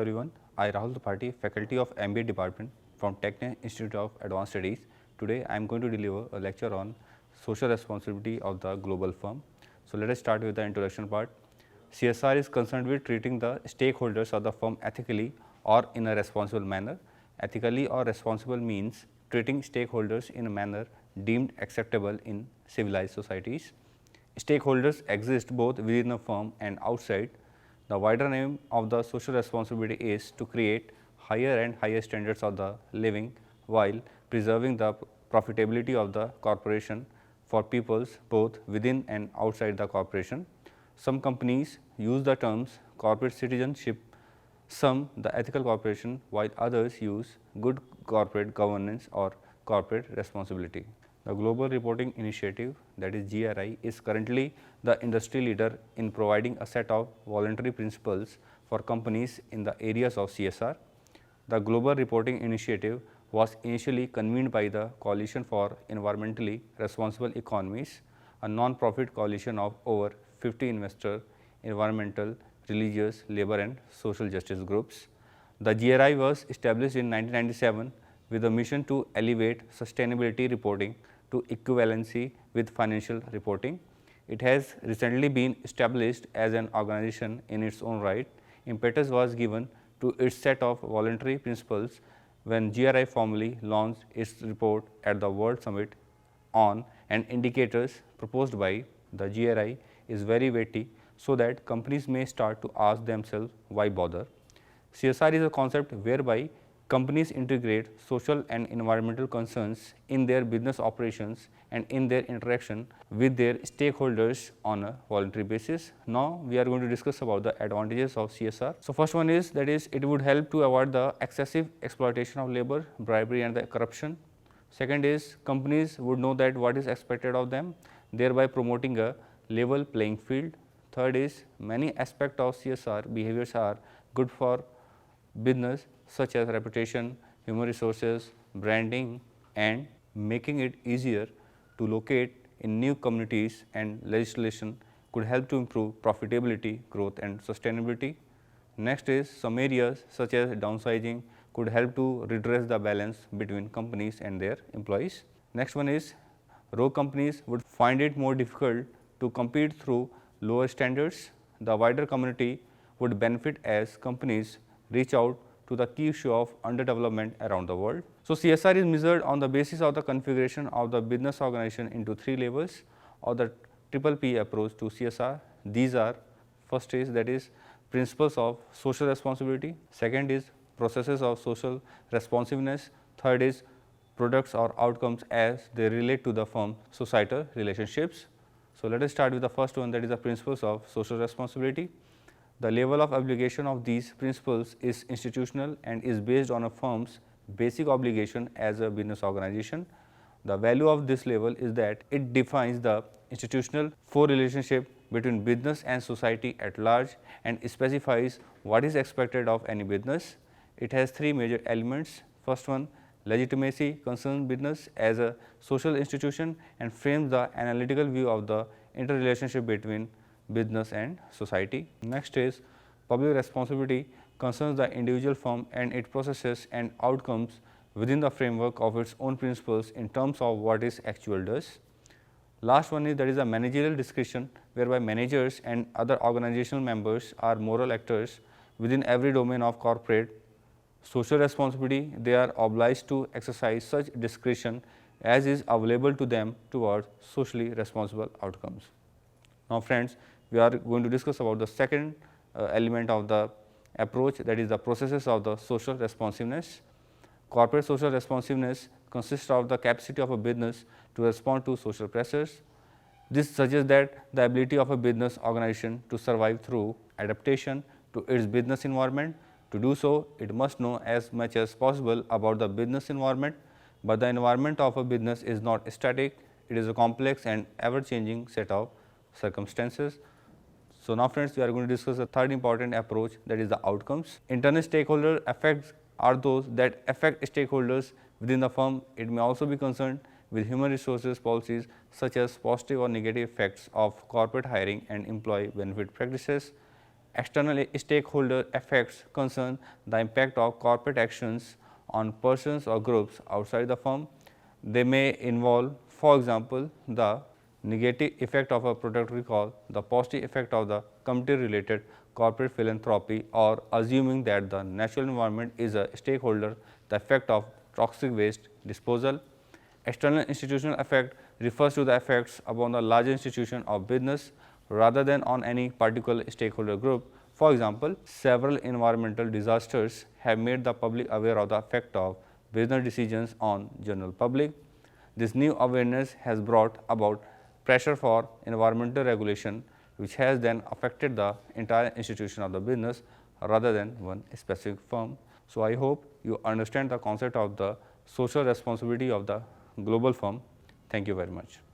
everyone. I Rahul Tripathi, faculty of MBA department from Tecnia Institute of Advanced Studies. Today I am going to deliver a lecture on social responsibility of the global firm. So let us start with the introduction part. CSR is concerned with treating the stakeholders of the firm ethically or in a responsible manner. Ethically or responsible means treating stakeholders in a manner deemed acceptable in civilized societies. Stakeholders exist both within a firm and outside. The wider aim of the social responsibility is to create higher and higher standards of the living while preserving the profitability of the corporation for peoples both within and outside the corporation. Some companies use the terms corporate citizenship, some the ethical corporation, while others use good corporate governance or corporate responsibility. The Global Reporting Initiative, that is GRI, is currently the industry leader in providing a set of voluntary principles for companies in the areas of CSR. The Global Reporting Initiative was initially convened by the Coalition for Environmentally Responsible Economies, a non-profit coalition of over 50 investor, environmental, religious, labor and social justice groups. The GRI was established in 1997 with a mission to elevate sustainability reporting to equivalency with financial reporting. It has recently been established as an organization in its own right. Impetus was given to its set of voluntary principles when GRI formally launched its report at the World Summit on and indicators proposed by the GRI is very weighty, so that companies may start to ask themselves why bother. CSR is a concept whereby companies integrate social and environmental concerns in their business operations and in their interaction with their stakeholders on a voluntary basis. Now, we are going to discuss about the advantages of CSR. So, first one is that is it would help to avoid the excessive exploitation of labor, bribery and the corruption. Second is companies would know that what is expected of them, thereby promoting a level playing field. Third is many aspects of CSR behaviors are good for business such as reputation, human resources, branding and making it easier to locate in new communities, and legislation could help to improve profitability, growth and sustainability. Next is some areas such as downsizing could help to redress the balance between companies and their employees. Next one is rogue companies would find it more difficult to compete through lower standards. The wider community would benefit as companies reach out to the key issue of underdevelopment around the world. So, CSR is measured on the basis of the configuration of the business organization into 3 levels or the triple P approach to CSR. These are: first is that is principles of social responsibility, second is processes of social responsiveness, third is products or outcomes as they relate to the firm societal relationships. So, let us start with the first one, that is the principles of social responsibility. The level of obligation of these principles is institutional and is based on a firm's basic obligation as a business organization. The value of this level is that it defines the institutional relationship between business and society at large and specifies what is expected of any business. It has 3 major elements. First one, legitimacy concerns business as a social institution and frames the analytical view of the interrelationship between business and society. Next is public responsibility concerns the individual firm and its processes and outcomes within the framework of its own principles in terms of what its actual does. Last one is that is a managerial discretion, whereby managers and other organizational members are moral actors within every domain of corporate social responsibility. They are obliged to exercise such discretion as is available to them towards socially responsible outcomes. Now, friends, we are going to discuss about the second element of the approach, that is the processes of the social responsiveness. Corporate social responsiveness consists of the capacity of a business to respond to social pressures. This suggests that the ability of a business organization to survive through adaptation to its business environment. To do so, it must know as much as possible about the business environment, but the environment of a business is not static, it is a complex and ever changing set of circumstances. So, now friends, we are going to discuss the third important approach, that is the outcomes. Internal stakeholder effects are those that affect stakeholders within the firm. It may also be concerned with human resources policies such as positive or negative effects of corporate hiring and employee benefit practices. External stakeholder effects concern the impact of corporate actions on persons or groups outside the firm. They may involve, for example, the negative effect of a product recall, the positive effect of the community-related corporate philanthropy, or assuming that the natural environment is a stakeholder, the effect of toxic waste disposal. External institutional effect refers to the effects upon the larger institution of business rather than on any particular stakeholder group. For example, several environmental disasters have made the public aware of the effect of business decisions on general public. This new awareness has brought about pressure for environmental regulation, which has then affected the entire institution of the business rather than one specific firm. So, I hope you understand the concept of the social responsibility of the global firm. Thank you very much.